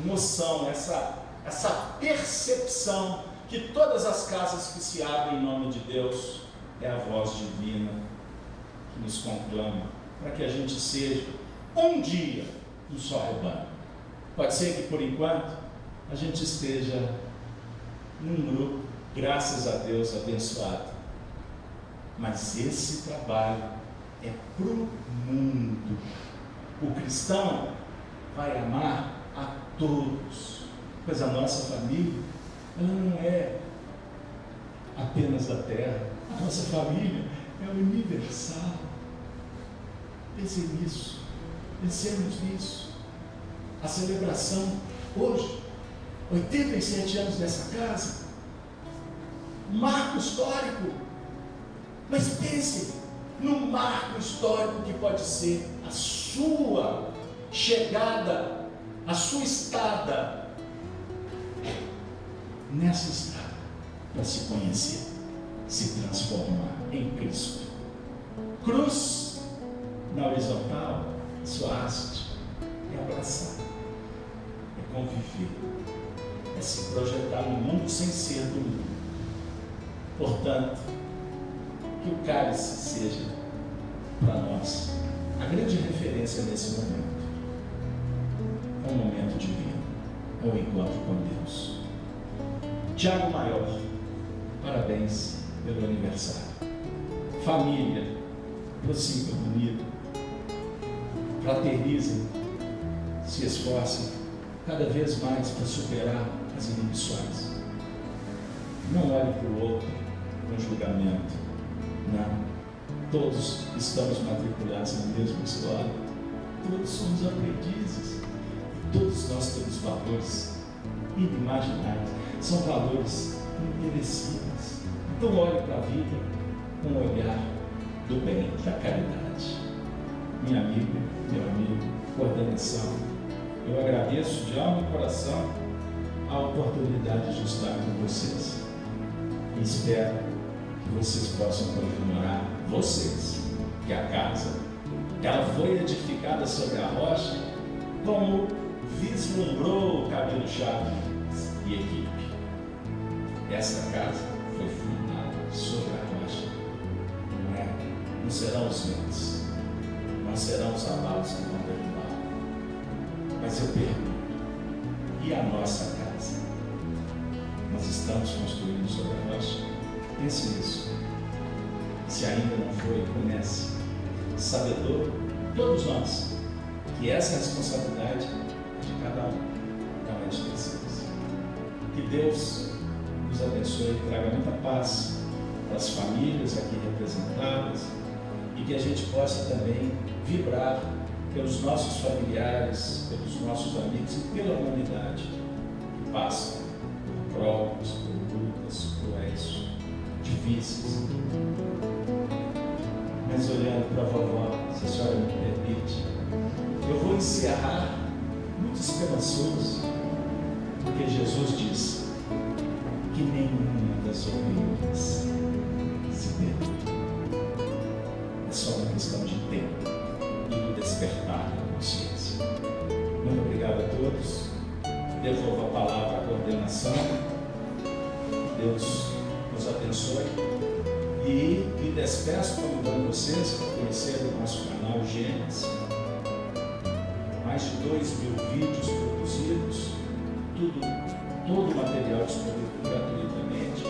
noção, essa percepção que todas as casas que se abrem em nome de Deus é a voz divina que nos conclama para que a gente seja um dia um só rebanho. Pode ser que por enquanto a gente esteja num grupo, graças a Deus, abençoado, mas esse trabalho é para o mundo. O cristão vai amar a todos, pois a nossa família, ela não é apenas da terra, a nossa família é universal. Pensem nisso, pensemos nisso. A celebração hoje 87 anos nessa casa, marco histórico. Mas pense no marco histórico que pode ser a sua chegada, a sua estada nessa estada para se conhecer, se transformar em Cristo. Cruz na horizontal, sua haste é abraçar, é conviver, é se projetar no mundo sem ser do mundo. Portanto, que o cálice seja para nós a grande referência nesse momento. É um momento divino, é um encontro com Deus. Tiago Maior, parabéns pelo aniversário. Família, aproxime bonito, fraternizem, se esforcem cada vez mais para superar as inibições. Não olhe para o outro com julgamento. Não. Todos estamos matriculados na mesma escola. Todos somos aprendizes. E todos nós temos valores inimagináveis. São valores imperecíveis. Então olhe para a vida com um olhar do bem, da caridade. Minha amiga, meu amigo, coordenação, eu agradeço de alma e coração a oportunidade de estar com vocês. E espero que vocês possam comemorar, vocês, que a casa, ela foi edificada sobre a rocha, como vislumbrou o Camilo Chaves e equipe. Essa casa foi fundada sobre a rocha. Não serão os ventos, não serão os abalos que vão derrubar. Mas eu pergunto, e a nossa casa? Nós estamos construindo sobre a rocha? Pense nisso. Se ainda não foi, comece. Sabedor, todos nós, que essa responsabilidade é de cada um, não é de terceiros. Que Deus nos abençoe e traga muita paz para as famílias aqui representadas e que a gente possa também vibrar pelos nossos familiares, pelos nossos amigos e pela humanidade que passa por provas, por lutas cruéis, difíceis. Mas olhando para a vovó, se a senhora me permite, eu vou encerrar muito esperançoso, porque Jesus disse que nenhuma das ovelhas se perdeu. É só uma questão de tempo e do despertar da consciência. Muito obrigado a todos. Devolvo a palavra à coordenação. Deus nos abençoe. E me despeço convidando vocês para conhecer o nosso canal Gênesis. Mais de 2.000 vídeos produzidos, todo o material disponível gratuitamente.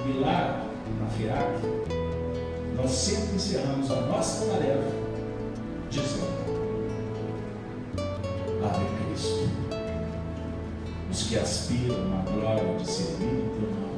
E lá na FIAC, nós sempre encerramos a nossa tarefa dizendo: Ave Cristo. Os que aspiram à glória de servir em teu nome,